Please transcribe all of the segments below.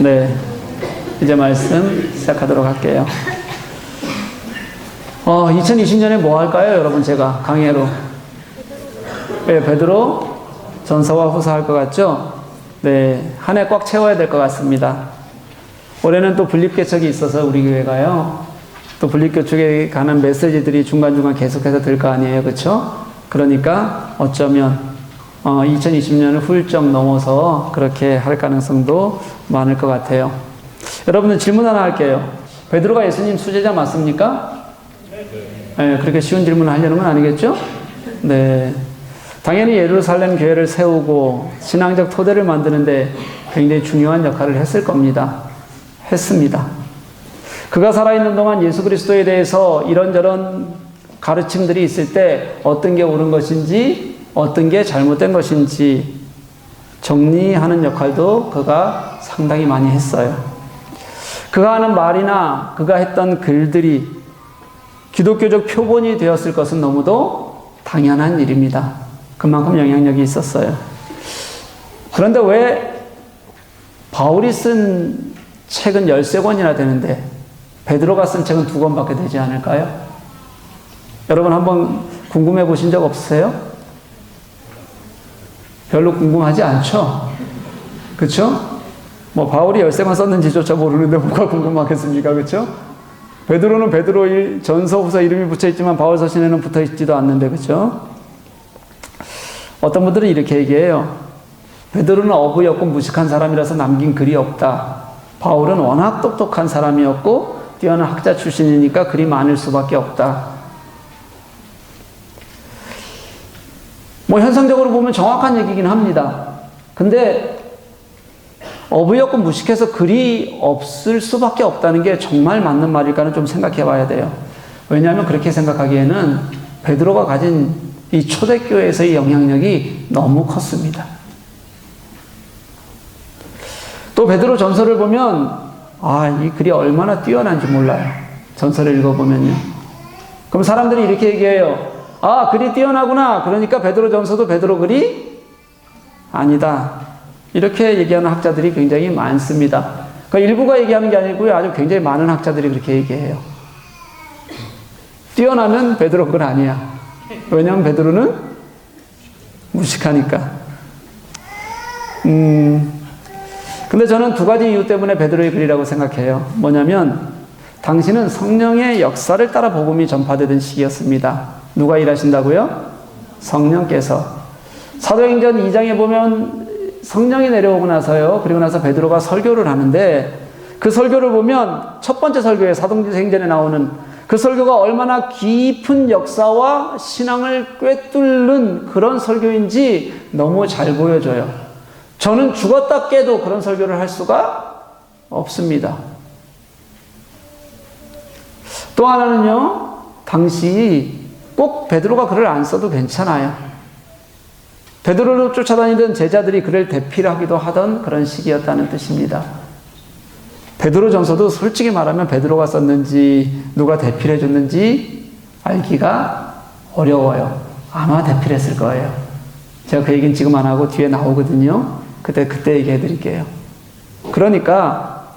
네, 이제 말씀 시작하도록 할게요. 2020년에 뭐 할까요, 여러분? 제가 강의로 베드로 전서와 후서 할 것 같죠? 네, 한 해 꽉 채워야 될 것 같습니다. 올해는 또 분립개척이 있어서 우리 교회가요, 또 분립개척에 관한 메시지들이 중간중간 계속해서 들 거 아니에요, 그렇죠? 그러니까 어쩌면 2020년을 훌쩍 넘어서 그렇게 할 가능성도 많을 것 같아요. 여러분들 질문 하나 할게요. 베드로가 예수님 수제자 맞습니까? 네, 그렇게 쉬운 질문을 하려는 건 아니겠죠? 네. 당연히 예루살렘 교회를 세우고 신앙적 토대를 만드는데 굉장히 중요한 역할을 했을 겁니다. 했습니다. 그가 살아있는 동안 예수 그리스도에 대해서 이런저런 가르침들이 있을 때 어떤 게 옳은 것인지 어떤 게 잘못된 것인지 정리하는 역할도 그가 상당히 많이 했어요. 그가 하는 말이나 그가 했던 글들이 기독교적 표본이 되었을 것은 너무도 당연한 일입니다. 그만큼 영향력이 있었어요. 그런데 왜 바울이 쓴 책은 13권이나 되는데 베드로가 쓴 책은 2권밖에 되지 않을까요? 여러분 한번 궁금해 보신 적 없으세요? 별로 궁금하지 않죠? 그쵸? 뭐 바울이 13권 썼는지조차 모르는데 뭐가 궁금하겠습니까? 그쵸? 베드로는 베드로 전서 후서 이름이 붙어있지만 바울 서신에는 붙어있지도 않는데, 그쵸? 어떤 분들은 이렇게 얘기해요. 베드로는 어부였고 무식한 사람이라서 남긴 글이 없다. 바울은 워낙 똑똑한 사람이었고 뛰어난 학자 출신이니까 글이 많을 수밖에 없다. 뭐 현상적으로 보면 정확한 얘기긴 합니다. 근데 어부였고 무식해서 글이 없을 수밖에 없다는 게 정말 맞는 말일까는 좀 생각해 봐야 돼요. 왜냐하면 그렇게 생각하기에는 베드로가 가진 이 초대교회에서의 영향력이 너무 컸습니다. 또 베드로 전서를 보면 이 글이 얼마나 뛰어난지 몰라요. 전서를 읽어보면요. 그럼 사람들이 이렇게 얘기해요. 글이 뛰어나구나. 그러니까 베드로 전서도 베드로 글이 아니다. 이렇게 얘기하는 학자들이 굉장히 많습니다. 그러니까 일부가 얘기하는 게 아니고요. 아주 굉장히 많은 학자들이 그렇게 얘기해요. 뛰어나면 베드로 글 아니야. 왜냐하면 베드로는 무식하니까. 근데 저는 2가지 이유 때문에 베드로의 글이라고 생각해요. 뭐냐면 당시는 성령의 역사를 따라 복음이 전파되던 시기였습니다. 누가 일하신다고요? 성령께서. 사도행전 2장에 보면 성령이 내려오고 나서요. 그리고 나서 베드로가 설교를 하는데 그 설교를 보면 첫 번째 설교에 사도행전에 나오는 그 설교가 얼마나 깊은 역사와 신앙을 꿰뚫는 그런 설교인지 너무 잘 보여줘요. 저는 죽었다 깨도 그런 설교를 할 수가 없습니다. 또 하나는요, 당시 꼭 베드로가 글을 안 써도 괜찮아요. 베드로를 쫓아다니던 제자들이 그를 대필하기도 하던 그런 시기였다는 뜻입니다. 베드로 전서도 솔직히 말하면 베드로가 썼는지 누가 대필해 줬는지 알기가 어려워요. 아마 대필했을 거예요. 제가 그 얘기는 지금 안 하고 뒤에 나오거든요. 그때 얘기해 드릴게요. 그러니까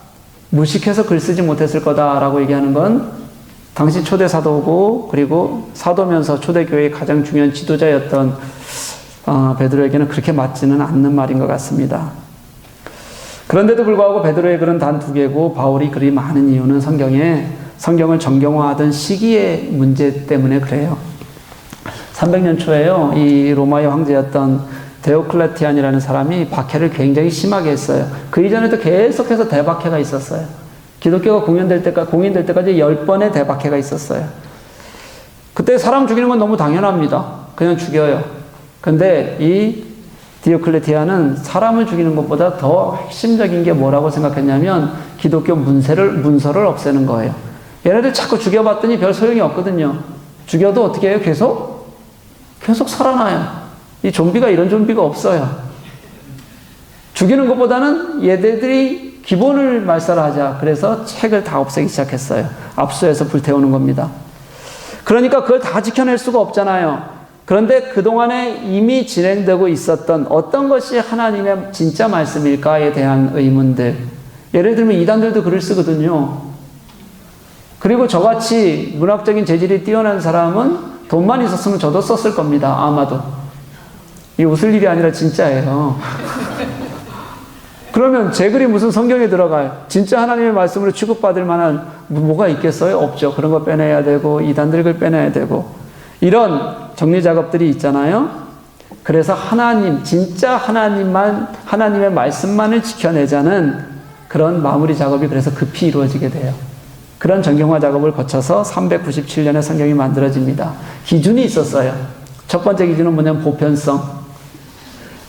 무식해서 글 쓰지 못했을 거다라고 얘기하는 건 당시 초대 사도고 그리고 사도면서 초대교회의 가장 중요한 지도자였던 베드로에게는 그렇게 맞지는 않는 말인 것 같습니다. 그런데도 불구하고 베드로의 글은 단 2개고 바울이 글이 많은 이유는 성경을 정경화하던 시기의 문제 때문에 그래요. 300년 초에요. 이 로마의 황제였던 데오클레티안이라는 사람이 박해를 굉장히 심하게 했어요. 그 이전에도 계속해서 대박해가 있었어요. 기독교가 공인될 때까지 10번의 대박해가 있었어요. 그때 사람 죽이는 건 너무 당연합니다. 그냥 죽여요. 근데 이 디오클레티안은 사람을 죽이는 것보다 더 핵심적인 게 뭐라고 생각했냐면 기독교 문서를 없애는 거예요. 얘네들 자꾸 죽여봤더니 별 소용이 없거든요. 죽여도 어떻게 해요? 계속 살아나요. 이 좀비가 이런 좀비가 없어요. 죽이는 것보다는 얘네들이 기본을 말살하자. 그래서 책을 다 없애기 시작했어요. 압수해서 불태우는 겁니다. 그러니까 그걸 다 지켜낼 수가 없잖아요. 그런데 그동안에 이미 진행되고 있었던 어떤 것이 하나님의 진짜 말씀일까에 대한 의문들, 예를 들면 이단들도 글을 쓰거든요. 그리고 저같이 문학적인 재질이 뛰어난 사람은 돈만 있었으면 저도 썼을 겁니다. 아마도. 이 웃을 일이 아니라 진짜예요. 그러면 제 글이 무슨 성경에 들어가요? 진짜 하나님의 말씀으로 취급받을 만한 뭐가 있겠어요? 없죠. 그런 거 빼내야 되고 이단들 글 빼내야 되고 이런 정리 작업들이 있잖아요. 그래서 하나님, 진짜 하나님의 말씀만을 지켜내자는 그런 마무리 작업이 그래서 급히 이루어지게 돼요. 그런 정경화 작업을 거쳐서 397년에 성경이 만들어집니다. 기준이 있었어요. 첫 번째 기준은 뭐냐면 보편성.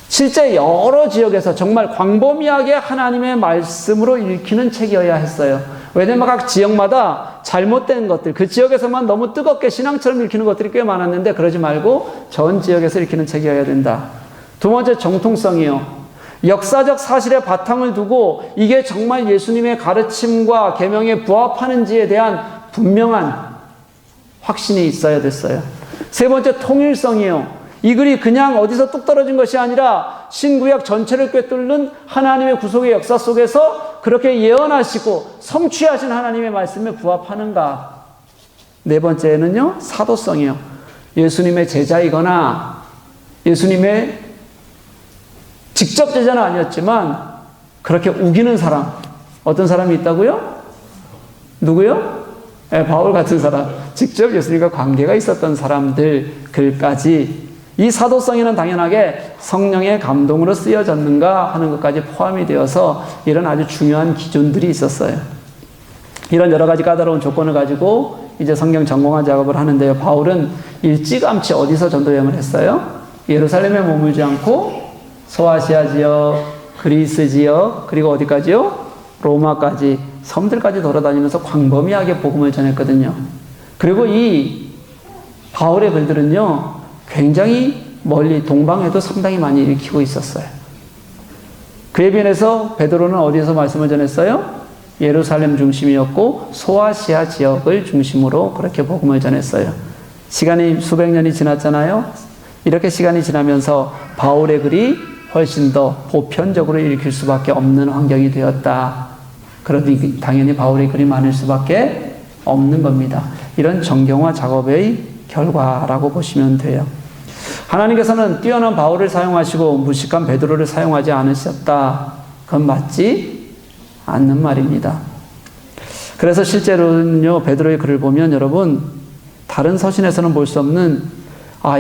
실제 여러 지역에서 정말 광범위하게 하나님의 말씀으로 읽히는 책이어야 했어요. 왜냐면 각 지역마다 잘못된 것들, 그 지역에서만 너무 뜨겁게 신앙처럼 읽히는 것들이 꽤 많았는데 그러지 말고 전 지역에서 읽히는 책이어야 된다. 두 번째, 정통성이요. 역사적 사실에 바탕을 두고 이게 정말 예수님의 가르침과 계명에 부합하는지에 대한 분명한 확신이 있어야 됐어요. 세 번째, 통일성이요. 이 글이 그냥 어디서 뚝 떨어진 것이 아니라 신구약 전체를 꿰뚫는 하나님의 구속의 역사 속에서 그렇게 예언하시고 성취하신 하나님의 말씀에 부합하는가. 네 번째는요, 사도성이요. 예수님의 제자이거나 예수님의 직접 제자는 아니었지만 그렇게 우기는 사람, 어떤 사람이 있다고요? 누구요? 바울 같은 사람, 직접 예수님과 관계가 있었던 사람들 글까지 이 사도성에는 당연하게 성령의 감동으로 쓰여졌는가 하는 것까지 포함이 되어서 이런 아주 중요한 기준들이 있었어요. 이런 여러 가지 까다로운 조건을 가지고 이제 성경 전공화 작업을 하는데요. 바울은 일찌감치 어디서 전도 여행을 했어요? 예루살렘에 머물지 않고 소아시아 지역, 그리스 지역, 그리고 어디까지요? 로마까지, 섬들까지 돌아다니면서 광범위하게 복음을 전했거든요. 그리고 이 바울의 글들은요, 굉장히 멀리 동방에도 상당히 많이 읽히고 있었어요. 그에 비해서 베드로는 어디에서 말씀을 전했어요? 예루살렘 중심이었고 소아시아 지역을 중심으로 그렇게 복음을 전했어요. 시간이 수백 년이 지났잖아요. 이렇게 시간이 지나면서 바울의 글이 훨씬 더 보편적으로 읽힐 수밖에 없는 환경이 되었다. 그러니 당연히 바울의 글이 많을 수밖에 없는 겁니다. 이런 정경화 작업의 결과라고 보시면 돼요. 하나님께서는 뛰어난 바울을 사용하시고 무식한 베드로를 사용하지 않으셨다. 그건 맞지 않는 말입니다. 그래서 실제로는요, 베드로의 글을 보면 여러분, 다른 서신에서는 볼 수 없는,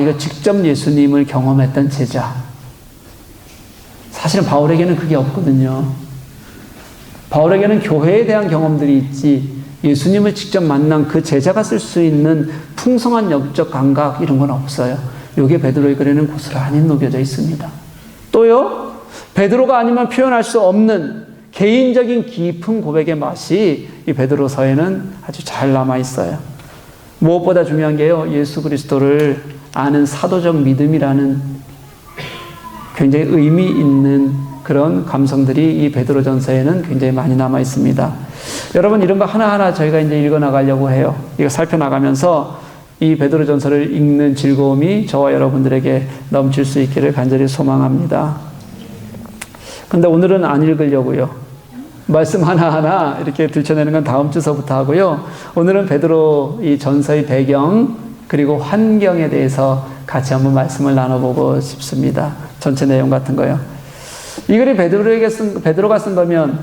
이거 직접 예수님을 경험했던 제자. 사실은 바울에게는 그게 없거든요. 바울에게는 교회에 대한 경험들이 있지, 예수님을 직접 만난 그 제자가 쓸 수 있는 풍성한 영적 감각, 이런 건 없어요. 이게 베드로의 글에는 고스란히 녹여져 있습니다. 또요, 베드로가 아니면 표현할 수 없는 개인적인 깊은 고백의 맛이 이 베드로서에는 아주 잘 남아 있어요. 무엇보다 중요한 게요, 예수 그리스도를 아는 사도적 믿음이라는 굉장히 의미 있는 그런 감성들이 이 베드로전서에는 굉장히 많이 남아 있습니다. 여러분, 이런 거 하나하나 저희가 이제 읽어 나가려고 해요. 이거 살펴나가면서 이 베드로전서를 읽는 즐거움이 저와 여러분들에게 넘칠 수 있기를 간절히 소망합니다. 근데 오늘은 안 읽으려고요. 말씀 하나하나 이렇게 들춰내는 건 다음 주서부터 하고요. 오늘은 베드로 이 전서의 배경 그리고 환경에 대해서 같이 한번 말씀을 나눠보고 싶습니다. 전체 내용 같은 거요. 이 글이 베드로가 쓴 거면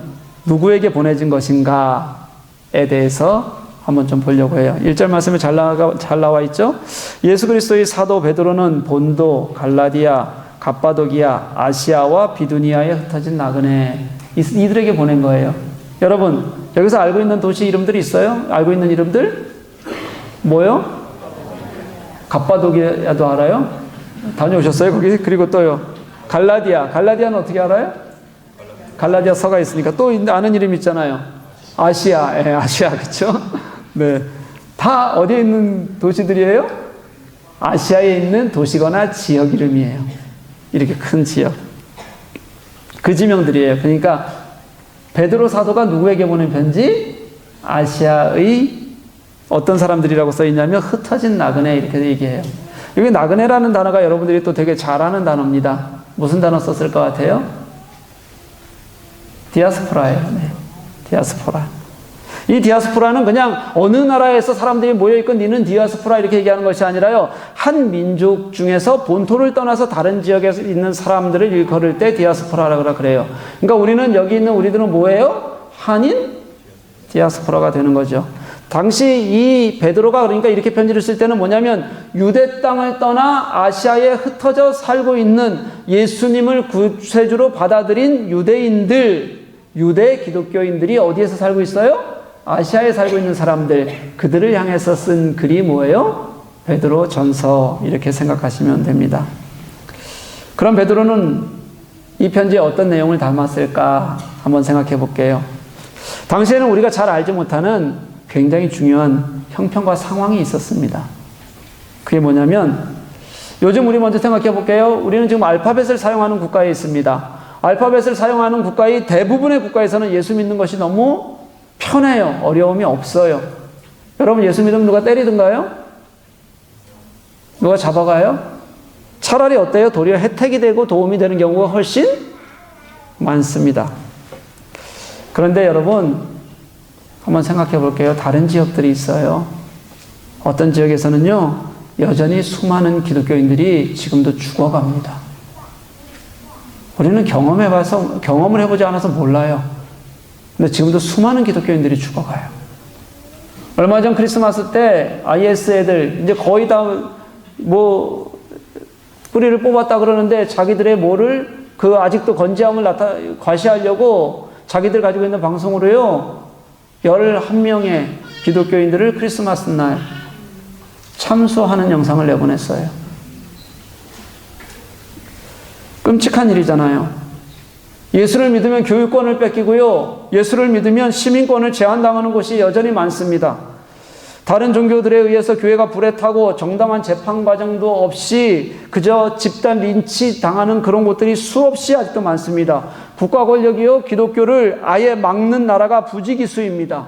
누구에게 보내진 것인가에 대해서 한번 좀 보려고 해요. 1절 말씀에 잘 나와 있죠? 예수 그리스도의 사도 베드로는 본도, 갈라디아, 갑바도기아, 아시아와 비두니아에 흩어진 나그네 이들에게 보낸 거예요. 여러분, 여기서 알고 있는 도시 이름들이 있어요? 알고 있는 이름들? 뭐요? 갑바도기아도 알아요? 다녀오셨어요? 거기? 그리고 또요. 갈라디아는 어떻게 알아요? 갈라디아 서가 있으니까 또 아는 이름 있잖아요. 아시아, 그쵸? 네. 다 어디에 있는 도시들이에요? 아시아에 있는 도시거나 지역 이름이에요. 이렇게 큰 지역. 그 지명들이에요. 그러니까 베드로 사도가 누구에게 보낸 편지? 아시아의 어떤 사람들이라고 써있냐면 흩어진 나그네 이렇게 얘기해요. 여기 나그네라는 단어가 여러분들이 또 되게 잘 아는 단어입니다. 무슨 단어 썼을 것 같아요? 디아스포라예요. 네. 디아스포라. 이 디아스포라는 그냥 어느 나라에서 사람들이 모여있고 니는 디아스포라 이렇게 얘기하는 것이 아니라요. 한 민족 중에서 본토를 떠나서 다른 지역에 있는 사람들을 일컬을 때 디아스포라라고 그래요. 그러니까 우리는 여기 있는 우리들은 뭐예요? 한인 디아스포라가 되는 거죠. 당시 이 베드로가 그러니까 이렇게 편지를 쓸 때는 뭐냐면 유대 땅을 떠나 아시아에 흩어져 살고 있는 예수님을 구세주로 받아들인 유대인들, 유대 기독교인들이 어디에서 살고 있어요? 아시아에 살고 있는 사람들, 그들을 향해서 쓴 글이 뭐예요? 베드로 전서 이렇게 생각하시면 됩니다. 그럼 베드로는 이 편지에 어떤 내용을 담았을까 한번 생각해 볼게요. 당시에는 우리가 잘 알지 못하는 굉장히 중요한 형편과 상황이 있었습니다. 그게 뭐냐면 요즘 우리 먼저 생각해 볼게요. 우리는 지금 알파벳을 사용하는 국가에 있습니다. 알파벳을 사용하는 국가의 대부분의 국가에서는 예수 믿는 것이 너무 편해요. 어려움이 없어요. 여러분 예수 믿으면 누가 때리든가요? 누가 잡아가요? 차라리 어때요? 도리어 혜택이 되고 도움이 되는 경우가 훨씬 많습니다. 그런데 여러분 한번 생각해 볼게요. 다른 지역들이 있어요. 어떤 지역에서는요, 여전히 수많은 기독교인들이 지금도 죽어갑니다. 우리는 경험을 해보지 않아서 몰라요. 근데 지금도 수많은 기독교인들이 죽어가요. 얼마 전 크리스마스 때 IS 애들, 이제 거의 다 뿌리를 뽑았다 그러는데 자기들의 아직도 건재함을 과시하려고 자기들 가지고 있는 방송으로요, 11명의 기독교인들을 크리스마스 날 참수하는 영상을 내보냈어요. 끔찍한 일이잖아요. 예수를 믿으면 교육권을 뺏기고요. 예수를 믿으면 시민권을 제한당하는 곳이 여전히 많습니다. 다른 종교들에 의해서 교회가 불에 타고 정당한 재판 과정도 없이 그저 집단 린치 당하는 그런 곳들이 수없이 아직도 많습니다. 국가 권력이요, 기독교를 아예 막는 나라가 부지기수입니다.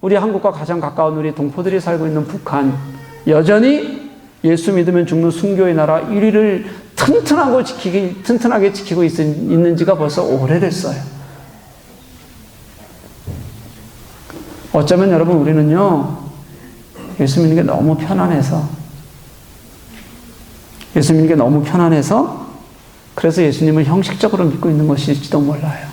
우리 한국과 가장 가까운 우리 동포들이 살고 있는 북한, 여전히 예수 믿으면 죽는 순교의 나라 1위를 튼튼하게 지키고 있는 지가 벌써 오래됐어요. 어쩌면 여러분 우리는요, 예수 믿는 게 너무 편안해서 그래서 예수님을 형식적으로 믿고 있는 것일지도 몰라요.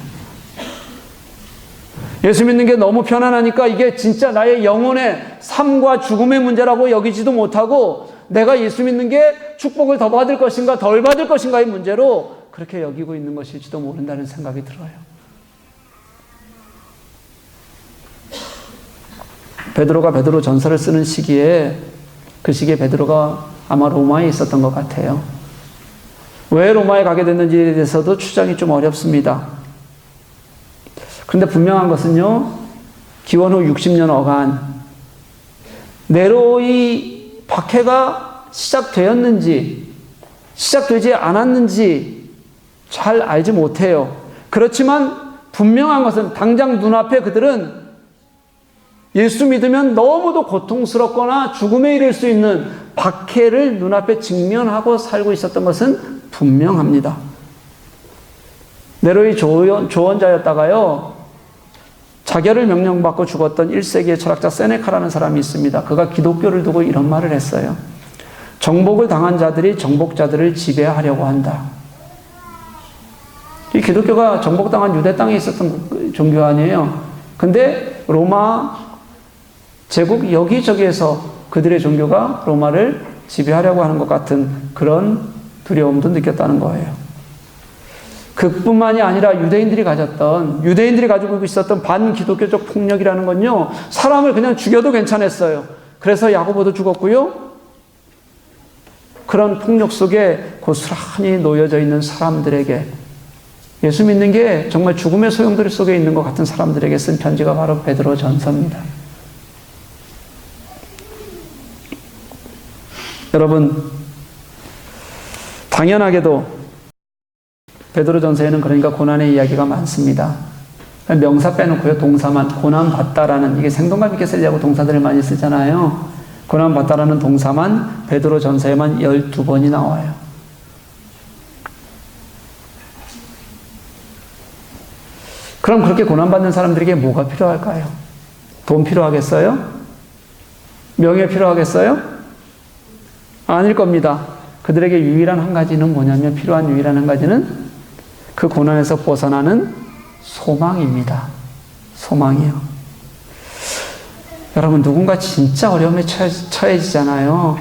예수 믿는 게 너무 편안하니까 이게 진짜 나의 영혼의 삶과 죽음의 문제라고 여기지도 못하고 내가 예수 믿는 게 축복을 더 받을 것인가 덜 받을 것인가의 문제로 그렇게 여기고 있는 것일지도 모른다는 생각이 들어요. 베드로가 베드로 전서를 쓰는 시기에 그 시기에 베드로가 아마 로마에 있었던 것 같아요. 왜 로마에 가게 됐는지에 대해서도 추정이 좀 어렵습니다. 그런데 분명한 것은요, 기원 후 60년 어간 네로의 박해가 시작되었는지 시작되지 않았는지 잘 알지 못해요. 그렇지만 분명한 것은 당장 눈앞에 그들은 예수 믿으면 너무도 고통스럽거나 죽음에 이를 수 있는 박해를 눈앞에 직면하고 살고 있었던 것은 분명합니다. 네로의 조언자였다가요, 자결을 명령받고 죽었던 1세기의 철학자 세네카라는 사람이 있습니다. 그가 기독교를 두고 이런 말을 했어요. 정복을 당한 자들이 정복자들을 지배하려고 한다. 이 기독교가 정복당한 유대 땅에 있었던 종교 아니에요. 근데 로마 제국 여기저기에서 그들의 종교가 로마를 지배하려고 하는 것 같은 그런 두려움도 느꼈다는 거예요. 그뿐만이 아니라 유대인들이 가지고 있었던 반기독교적 폭력이라는 건요, 사람을 그냥 죽여도 괜찮았어요. 그래서 야고보도 죽었고요. 그런 폭력 속에 고스란히 놓여져 있는 사람들에게, 예수 믿는 게 정말 죽음의 소용돌이 속에 있는 것 같은 사람들에게 쓴 편지가 바로 베드로 전서입니다. 여러분, 당연하게도 베드로 전서에는 그러니까 고난의 이야기가 많습니다. 명사 빼놓고요, 동사만, 고난받다라는, 이게 생동감 있게 쓰려고 동사들을 많이 쓰잖아요. 고난받다라는 동사만 베드로 전서에만 12번이 나와요. 그럼 그렇게 고난받는 사람들에게 뭐가 필요할까요? 돈 필요하겠어요? 명예 필요하겠어요? 아닐 겁니다. 그들에게 유일한 한 가지는 뭐냐면, 필요한 유일한 한 가지는 그 고난에서 벗어나는 소망입니다. 소망이요. 여러분, 누군가 진짜 어려움에 처해지잖아요.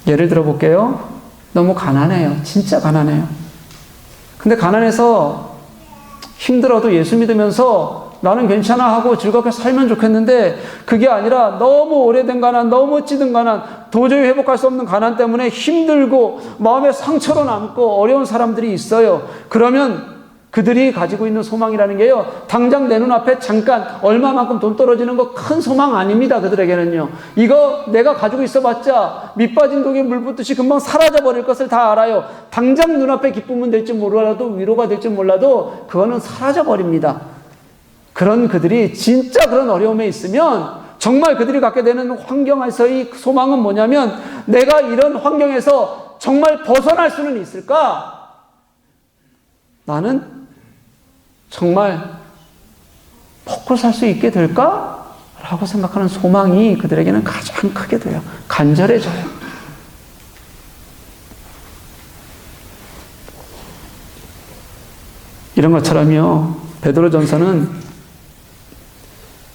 예를 들어 볼게요. 너무 가난해요. 진짜 가난해요. 근데 가난해서 힘들어도 예수 믿으면서 나는 괜찮아 하고 즐겁게 살면 좋겠는데, 그게 아니라 너무 오래된 가난, 너무 찌든 가난, 도저히 회복할 수 없는 가난 때문에 힘들고 마음에 상처로 남고 어려운 사람들이 있어요. 그러면 그들이 가지고 있는 소망이라는 게요, 당장 내 눈앞에 잠깐 얼마만큼 돈 떨어지는 거 큰 소망 아닙니다. 그들에게는요. 이거 내가 가지고 있어봤자 밑 빠진 독에 물 붓듯이 금방 사라져버릴 것을 다 알아요. 당장 눈앞에 기쁨은 될지 몰라도, 위로가 될지 몰라도 그거는 사라져버립니다. 그런 그들이 진짜 그런 어려움에 있으면 정말 그들이 갖게 되는 환경에서의 소망은 뭐냐면, 내가 이런 환경에서 정말 벗어날 수는 있을까? 나는 정말 먹고 살 수 있게 될까? 라고 생각하는 소망이 그들에게는 가장 크게 돼요. 간절해져요. 이런 것처럼요, 베드로전서는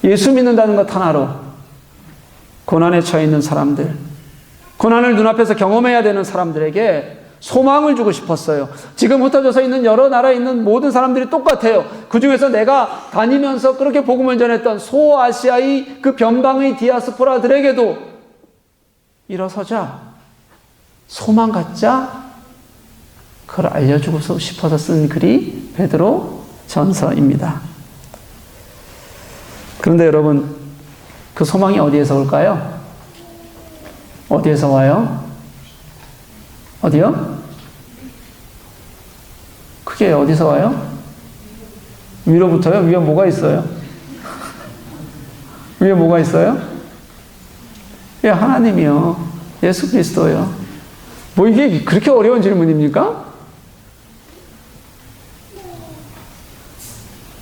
예수 믿는다는 것 하나로 고난에 처해 있는 사람들, 고난을 눈앞에서 경험해야 되는 사람들에게 소망을 주고 싶었어요. 지금 흩어져서 있는 여러 나라에 있는 모든 사람들이 똑같아요. 그 중에서 내가 다니면서 그렇게 복음을 전했던 소아시아의 그 변방의 디아스포라들에게도 일어서자, 소망 갖자, 그걸 알려주고 싶어서 쓴 글이 베드로 전서입니다. 그런데 여러분, 그 소망이 어디에서 올까요? 어디에서 와요? 어디요? 그게 어디서 와요? 위로부터요? 위에 뭐가 있어요? 위에 뭐가 있어요? 예, 하나님이요. 예수 그리스도요. 뭐 이게 그렇게 어려운 질문입니까?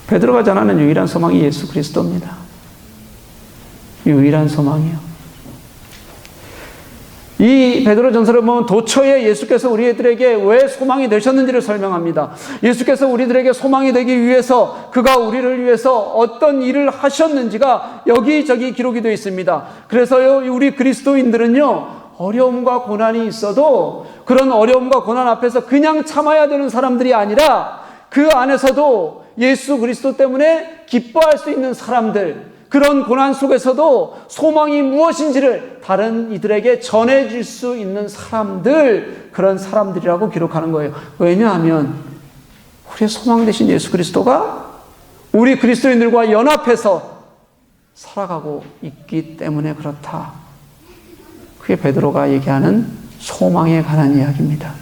베드로가 전하는 유일한 소망이 예수 그리스도입니다. 유일한 소망이요. 이 베드로전서를 보면 도처에 예수께서 우리들에게 왜 소망이 되셨는지를 설명합니다. 예수께서 우리들에게 소망이 되기 위해서, 그가 우리를 위해서 어떤 일을 하셨는지가 여기저기 기록이 되어 있습니다. 그래서요, 우리 그리스도인들은요, 어려움과 고난이 있어도 그런 어려움과 고난 앞에서 그냥 참아야 되는 사람들이 아니라, 그 안에서도 예수 그리스도 때문에 기뻐할 수 있는 사람들, 그런 고난 속에서도 소망이 무엇인지를 다른 이들에게 전해줄 수 있는 사람들, 그런 사람들이라고 기록하는 거예요. 왜냐하면 우리의 소망 되신 예수 그리스도가 우리 그리스도인들과 연합해서 살아가고 있기 때문에 그렇다. 그게 베드로가 얘기하는 소망에 관한 이야기입니다.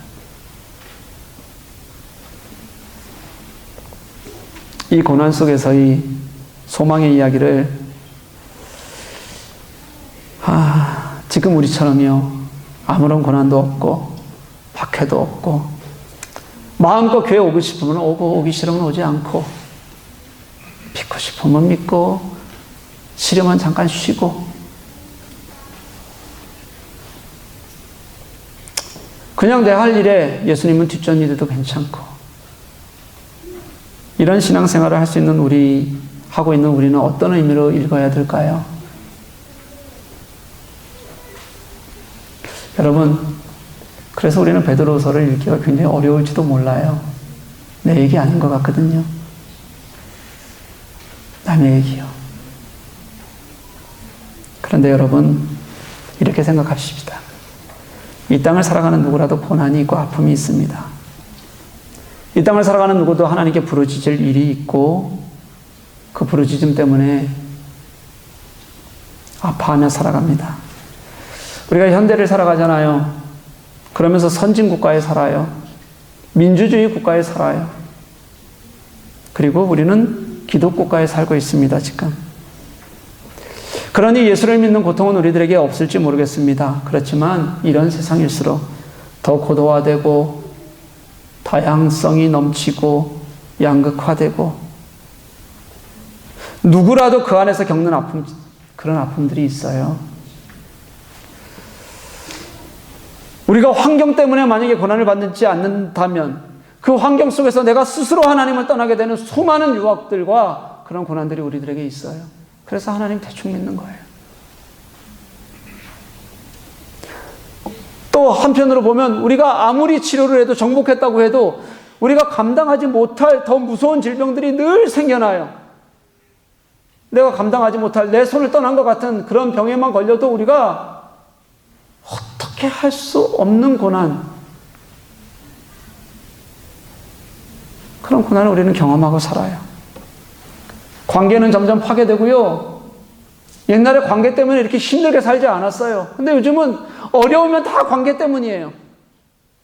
이 고난 속에서의 소망의 이야기를 지금 우리처럼요, 아무런 고난도 없고 박해도 없고 마음껏 교회 오고 싶으면 오고, 오기 싫으면 오지 않고, 믿고 싶으면 믿고, 싫으면 잠깐 쉬고, 그냥 내 할 일에 예수님은 뒷전이돼도 괜찮고, 이런 신앙생활을 할 수 있는 하고 있는 우리는 어떤 의미로 읽어야 될까요? 여러분, 그래서 우리는 베드로서를 읽기가 굉장히 어려울지도 몰라요. 내 얘기 아닌 것 같거든요. 남의 얘기요. 그런데 여러분, 이렇게 생각하십시다. 이 땅을 살아가는 누구라도 고난이 있고 아픔이 있습니다. 이 땅을 살아가는 누구도 하나님께 부르짖을 일이 있고, 그 부르짖음 때문에 아파하며 살아갑니다. 우리가 현대를 살아가잖아요. 그러면서 선진국가에 살아요. 민주주의 국가에 살아요. 그리고 우리는 기독국가에 살고 있습니다, 지금. 그러니 예수를 믿는 고통은 우리들에게 없을지 모르겠습니다. 그렇지만 이런 세상일수록 더 고도화되고 다양성이 넘치고 양극화되고 누구라도 그 안에서 겪는 아픔, 그런 아픔들이 있어요. 우리가 환경 때문에 만약에 고난을 받지 않는다면 그 환경 속에서 내가 스스로 하나님을 떠나게 되는 수많은 유혹들과 그런 고난들이 우리들에게 있어요. 그래서 하나님 대충 믿는 거예요. 또 한편으로 보면 우리가 아무리 치료를 해도 정복했다고 해도 우리가 감당하지 못할 더 무서운 질병들이 늘 생겨나요. 내가 감당하지 못할 내 손을 떠난 것 같은 그런 병에만 걸려도 우리가 어떻게 할 수 없는 고난, 그런 고난을 우리는 경험하고 살아요. 관계는 점점 파괴되고요. 옛날에 관계 때문에 이렇게 힘들게 살지 않았어요. 근데 요즘은 어려우면 다 관계 때문이에요.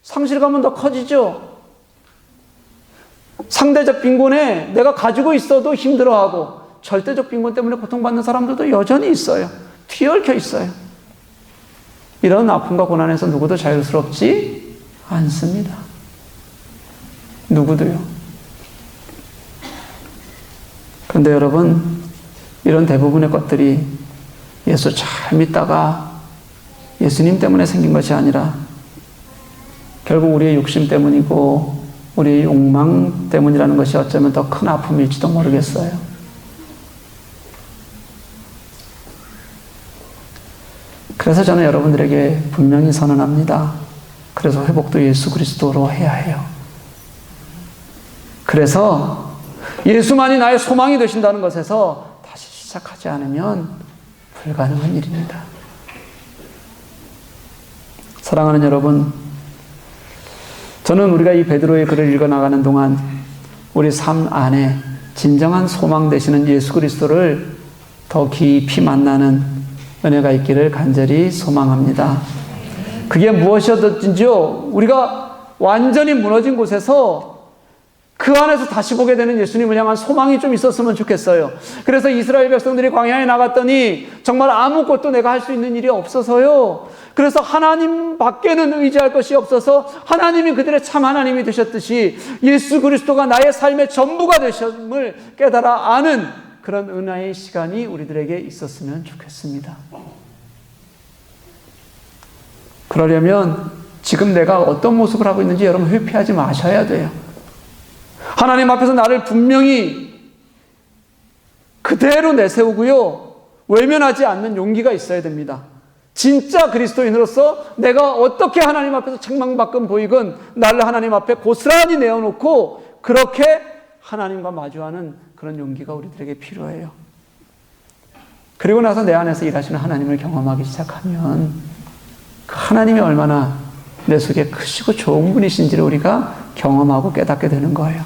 상실감은 더 커지죠. 상대적 빈곤에 내가 가지고 있어도 힘들어하고 절대적 빈곤 때문에 고통받는 사람들도 여전히 있어요. 뒤얽혀 있어요. 이런 아픔과 고난에서 누구도 자유스럽지 않습니다. 누구도요. 그런데 여러분, 이런 대부분의 것들이 예수 잘 믿다가 예수님 때문에 생긴 것이 아니라 결국 우리의 욕심 때문이고 우리의 욕망 때문이라는 것이 어쩌면 더 큰 아픔일지도 모르겠어요. 그래서 저는 여러분들에게 분명히 선언합니다. 그래서 회복도 예수 그리스도로 해야 해요. 그래서 예수만이 나의 소망이 되신다는 것에서 다시 시작하지 않으면 불가능한 일입니다. 사랑하는 여러분, 저는 우리가 이 베드로의 글을 읽어나가는 동안 우리 삶 안에 진정한 소망 되시는 예수 그리스도를 더 깊이 만나는 은혜가 있기를 간절히 소망합니다. 그게 무엇이었든지요, 우리가 완전히 무너진 곳에서 그 안에서 다시 보게 되는 예수님을 향한 소망이 좀 있었으면 좋겠어요. 그래서 이스라엘 백성들이 광야에 나갔더니 정말 아무것도 내가 할 수 있는 일이 없어서요. 그래서 하나님 밖에는 의지할 것이 없어서 하나님이 그들의 참 하나님이 되셨듯이 예수 그리스도가 나의 삶의 전부가 되심을 깨달아 아는 그런 은혜의 시간이 우리들에게 있었으면 좋겠습니다. 그러려면 지금 내가 어떤 모습을 하고 있는지 여러분 회피하지 마셔야 돼요. 하나님 앞에서 나를 분명히 그대로 내세우고요, 외면하지 않는 용기가 있어야 됩니다. 진짜 그리스도인으로서 내가 어떻게 하나님 앞에서 책망받건 보이건 나를 하나님 앞에 고스란히 내어놓고 그렇게 하나님과 마주하는 그런 용기가 우리들에게 필요해요. 그리고 나서 내 안에서 일하시는 하나님을 경험하기 시작하면 그 하나님이 얼마나 내 속에 크시고 좋은 분이신지를 우리가 경험하고 깨닫게 되는 거예요.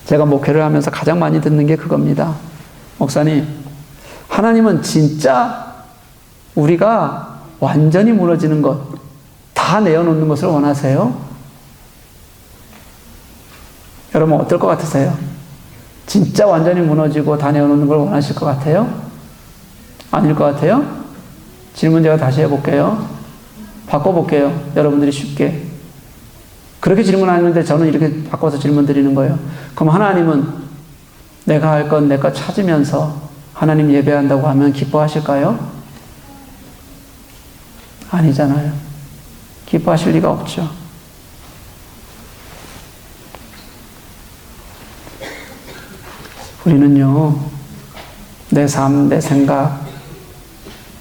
제가 목회를 하면서 가장 많이 듣는 게 그겁니다. 목사님, 하나님은 진짜 우리가 완전히 무너지는 것, 다 내어놓는 것을 원하세요? 여러분 어떨 것 같으세요? 진짜 완전히 무너지고 다 내어놓는 걸 원하실 것 같아요? 아닐 것 같아요? 질문 제가 다시 해볼게요. 바꿔볼게요. 여러분들이 쉽게. 그렇게 질문하는데 저는 이렇게 바꿔서 질문 드리는 거예요. 그럼 하나님은 내가 할 건 내 것 찾으면서 하나님 예배한다고 하면 기뻐하실까요? 아니잖아요. 기뻐하실 리가 없죠. 우리는요, 내 삶, 내 생각,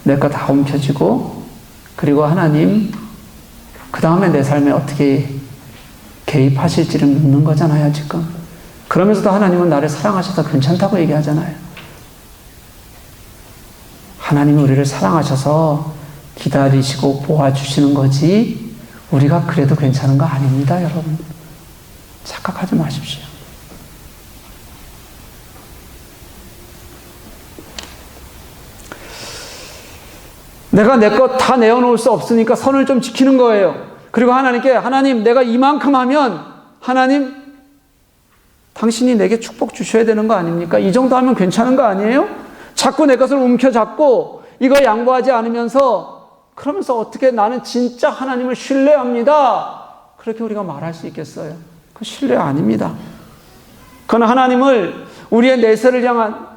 내 거 다 움켜쥐고, 그리고 하나님, 그 다음에 내 삶에 어떻게 개입하실지를 묻는 거잖아요, 지금. 그러면서도 하나님은 나를 사랑하셔서 괜찮다고 얘기하잖아요. 하나님이 우리를 사랑하셔서 기다리시고 보아주시는 거지, 우리가 그래도 괜찮은 거 아닙니다, 여러분. 착각하지 마십시오. 내가 내 것 다 내어놓을 수 없으니까 선을 좀 지키는 거예요. 그리고 하나님께, 하나님, 내가 이만큼 하면, 하나님, 당신이 내게 축복 주셔야 되는 거 아닙니까? 이 정도 하면 괜찮은 거 아니에요? 자꾸 내 것을 움켜잡고, 이거 양보하지 않으면서, 그러면서 어떻게 나는 진짜 하나님을 신뢰합니다. 그렇게 우리가 말할 수 있겠어요? 그 신뢰 아닙니다. 그건 하나님을 우리의 내세를 향한,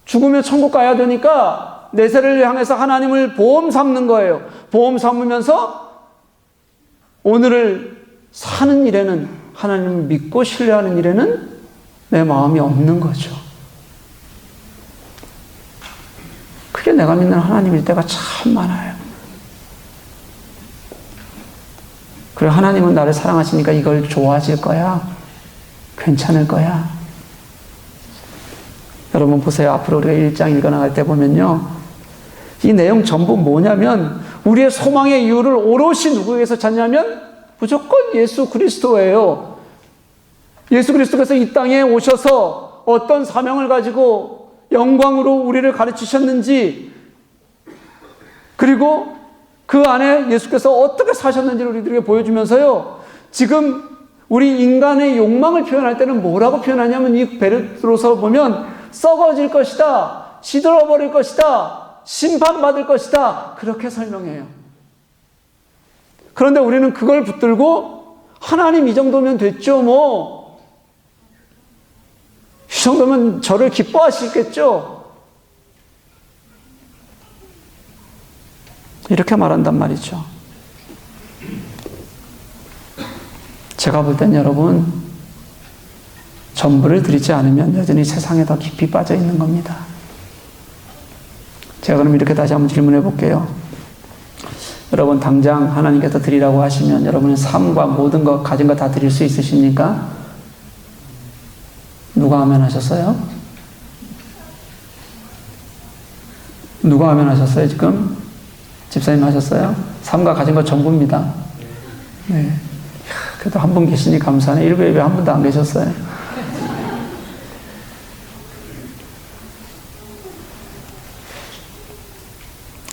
죽으면 천국 가야 되니까 내세를 향해서 하나님을 보험 삼는 거예요. 보험 삼으면서 오늘을 사는 일에는, 하나님을 믿고 신뢰하는 일에는 내 마음이 없는 거죠. 그게 내가 믿는 하나님일 때가 참 많아요. 그리고 하나님은 나를 사랑하시니까 이걸 좋아질 거야. 괜찮을 거야. 여러분 보세요. 앞으로 우리가 1장 읽어나갈 때 보면요. 이 내용 전부 뭐냐면 우리의 소망의 이유를 오롯이 누구에게서 찾냐면 무조건 예수 그리스도예요. 예수 그리스도께서 이 땅에 오셔서 어떤 사명을 가지고 영광으로 우리를 가르치셨는지, 그리고 그 안에 예수께서 어떻게 사셨는지를 우리들에게 보여주면서요. 지금 우리 인간의 욕망을 표현할 때는 뭐라고 표현하냐면 이 베드로서 보면 썩어질 것이다, 시들어버릴 것이다, 심판받을 것이다, 그렇게 설명해요. 그런데 우리는 그걸 붙들고 하나님 이 정도면 됐죠 뭐, 이 정도면 저를 기뻐하시겠죠, 이렇게 말한단 말이죠. 제가 볼 땐 여러분, 전부를 드리지 않으면 여전히 세상에 더 깊이 빠져 있는 겁니다. 제가 그럼 이렇게 다시 한번 질문해 볼게요. 여러분 당장 하나님께서 드리라고 하시면 여러분의 삶과 모든 것, 가진 것 다 드릴 수 있으십니까? 누가 아멘 하셨어요? 누가 아멘 하셨어요 지금? 집사님 하셨어요? 삶과 가진 것 전부입니다. 네. 그래도 한 분 계시니 감사하네. 1부 예배 한 분도 안 계셨어요.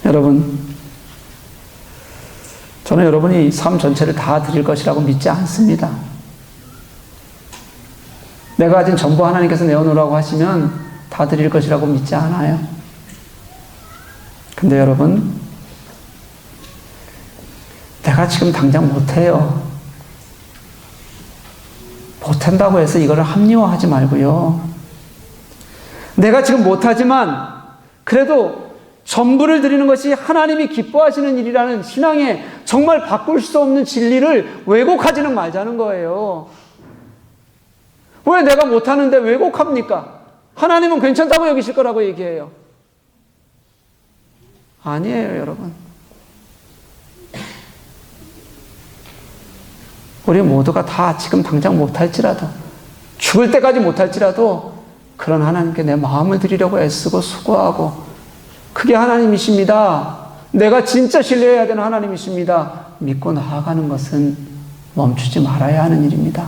여러분, 저는 여러분이 삶 전체를 다 드릴 것이라고 믿지 않습니다. 내가 가진 전부 하나님께서 내어놓으라고 하시면 다 드릴 것이라고 믿지 않아요. 근데 여러분, 내가 지금 당장 못해요. 못한다고 해서 이거를 합리화하지 말고요. 내가 지금 못하지만 그래도 전부를 드리는 것이 하나님이 기뻐하시는 일이라는 신앙의 정말 바꿀 수 없는 진리를 왜곡하지는 말자는 거예요. 왜 내가 못하는데 왜곡합니까? 하나님은 괜찮다고 여기실 거라고 얘기해요. 아니에요, 여러분. 우리 모두가 다 지금 당장 못할지라도, 죽을 때까지 못할지라도 그런 하나님께 내 마음을 드리려고 애쓰고 수고하고, 그게 하나님이십니다, 내가 진짜 신뢰해야 되는 하나님이십니다, 믿고 나아가는 것은 멈추지 말아야 하는 일입니다.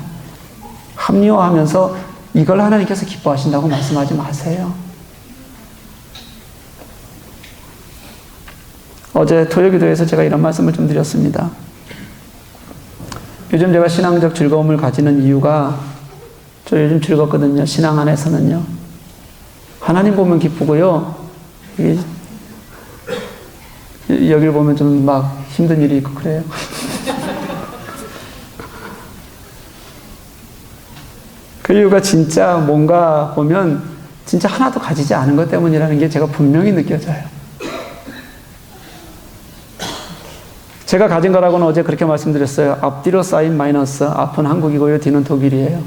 합리화하면서 이걸 하나님께서 기뻐하신다고 말씀하지 마세요. 어제 토요기도에서 제가 이런 말씀을 좀 드렸습니다. 요즘 제가 신앙적 즐거움을 가지는 이유가, 저 요즘 즐겁거든요. 신앙 안에서는요. 하나님 보면 기쁘고요. 여길 보면 좀 막 힘든 일이 있고 그래요. 그 이유가 진짜 뭔가 보면 진짜 하나도 가지지 않은 것 때문이라는 게 제가 분명히 느껴져요. 제가 가진 거라고는 어제 그렇게 말씀드렸어요. 앞뒤로 쌓인 마이너스, 앞은 한국이고요, 뒤는 독일이에요.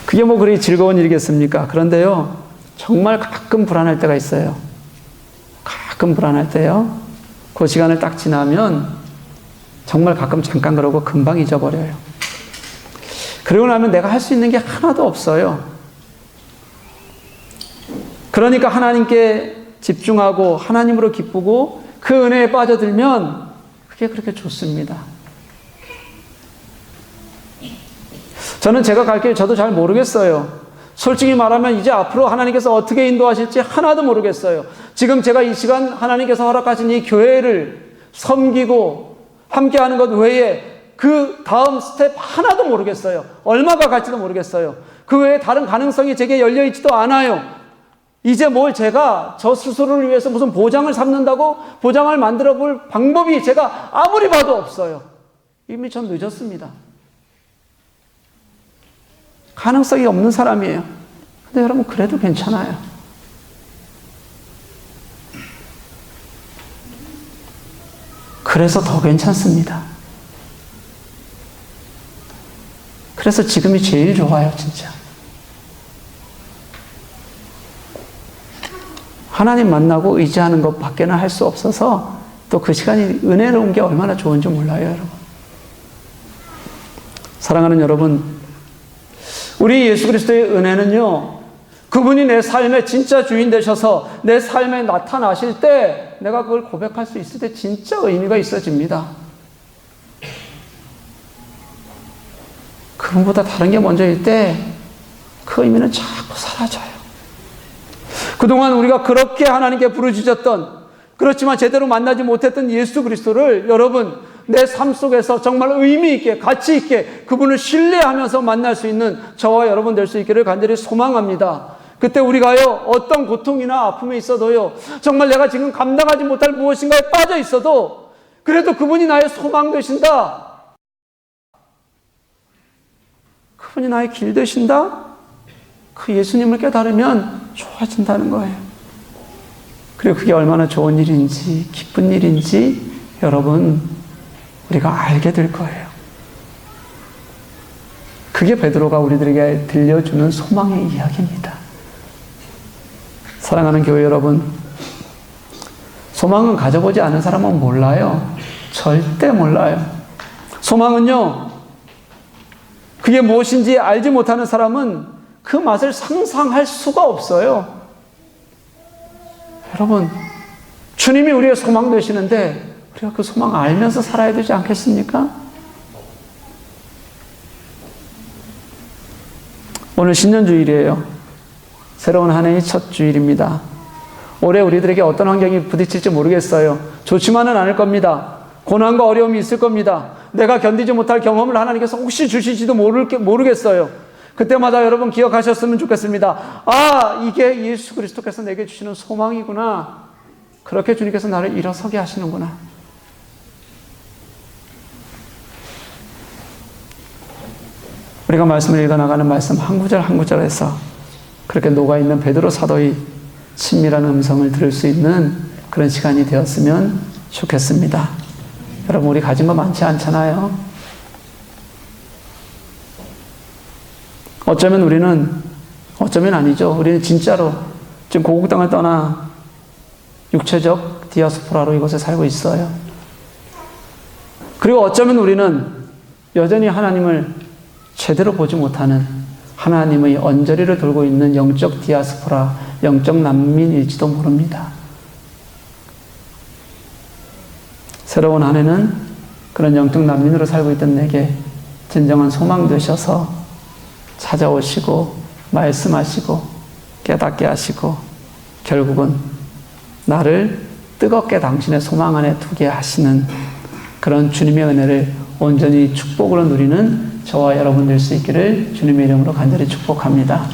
그게 뭐 그리 즐거운 일이겠습니까? 그런데요, 정말 가끔 불안할 때가 있어요. 가끔 불안할 때요. 그 시간을 딱 지나면 정말 가끔 잠깐 그러고 금방 잊어버려요. 그러고 나면 내가 할 수 있는 게 하나도 없어요. 그러니까 하나님께 집중하고 하나님으로 기쁘고 그 은혜에 빠져들면 그게 그렇게 좋습니다. 저는 제가 갈 길 저도 잘 모르겠어요. 솔직히 말하면 이제 앞으로 하나님께서 어떻게 인도하실지 하나도 모르겠어요. 지금 제가 이 시간 하나님께서 허락하신 이 교회를 섬기고 함께하는 것 외에 그 다음 스텝 하나도 모르겠어요. 얼마가 갈지도 모르겠어요. 그 외에 다른 가능성이 제게 열려있지도 않아요. 이제 뭘 제가 저 스스로를 위해서 무슨 보장을 삼는다고 보장을 만들어 볼 방법이 제가 아무리 봐도 없어요. 이미 전 늦었습니다. 가능성이 없는 사람이에요. 근데 여러분, 그래도 괜찮아요. 그래서 더 괜찮습니다. 그래서 지금이 제일 좋아요, 진짜. 하나님 만나고 의지하는 것 밖에는 할 수 없어서 또 그 시간이 은혜로운 게 얼마나 좋은지 몰라요, 여러분. 사랑하는 여러분, 우리 예수 그리스도의 은혜는요, 그분이 내 삶의 진짜 주인 되셔서 내 삶에 나타나실 때 내가 그걸 고백할 수 있을 때 진짜 의미가 있어집니다. 그분보다 다른 게 먼저일 때 그 의미는 자꾸 사라져요. 그동안 우리가 그렇게 하나님께 부르짖었던, 그렇지만 제대로 만나지 못했던 예수 그리스도를 여러분, 내 삶 속에서 정말 의미 있게, 가치 있게 그분을 신뢰하면서 만날 수 있는 저와 여러분 될 수 있기를 간절히 소망합니다. 그때 우리가요, 어떤 고통이나 아픔에 있어도요, 정말 내가 지금 감당하지 못할 무엇인가에 빠져 있어도 그래도 그분이 나의 소망 되신다, 그분이 나의 길 되신다, 그 예수님을 깨달으면 좋아진다는 거예요. 그리고 그게 얼마나 좋은 일인지, 기쁜 일인지 여러분, 우리가 알게 될 거예요. 그게 베드로가 우리들에게 들려주는 소망의 이야기입니다. 사랑하는 교회 여러분, 소망은 가져보지 않은 사람은 몰라요. 절대 몰라요. 소망은요, 그게 무엇인지 알지 못하는 사람은 그 맛을 상상할 수가 없어요. 여러분, 주님이 우리의 소망 되시는데 우리가 그 소망 알면서 살아야 되지 않겠습니까? 오늘 신년주일이에요. 새로운 한 해의 첫 주일입니다. 올해 우리들에게 어떤 환경이 부딪힐지 모르겠어요. 좋지만은 않을 겁니다. 고난과 어려움이 있을 겁니다. 내가 견디지 못할 경험을 하나님께서 혹시 주실지도 모르겠어요. 그때마다 여러분 기억하셨으면 좋겠습니다. 아, 이게 예수 그리스도께서 내게 주시는 소망이구나. 그렇게 주님께서 나를 일어서게 하시는구나. 우리가 말씀을 읽어나가는 말씀 한 구절 한 구절에서 그렇게 녹아있는 베드로 사도의 친밀한 음성을 들을 수 있는 그런 시간이 되었으면 좋겠습니다. 여러분, 우리 가진 거 많지 않잖아요. 어쩌면 아니죠. 우리는 진짜로 지금 고국 땅을 떠나 육체적 디아스포라로 이곳에 살고 있어요. 그리고 어쩌면 우리는 여전히 하나님을 제대로 보지 못하는 하나님의 언저리를 돌고 있는 영적 디아스포라, 영적 난민일지도 모릅니다. 새로운 한 해는 그런 영적 난민으로 살고 있던 내게 진정한 소망 되셔서 찾아오시고 말씀하시고 깨닫게 하시고 결국은 나를 뜨겁게 당신의 소망 안에 두게 하시는 그런 주님의 은혜를 온전히 축복으로 누리는 저와 여러분 될 수 있기를 주님의 이름으로 간절히 축복합니다.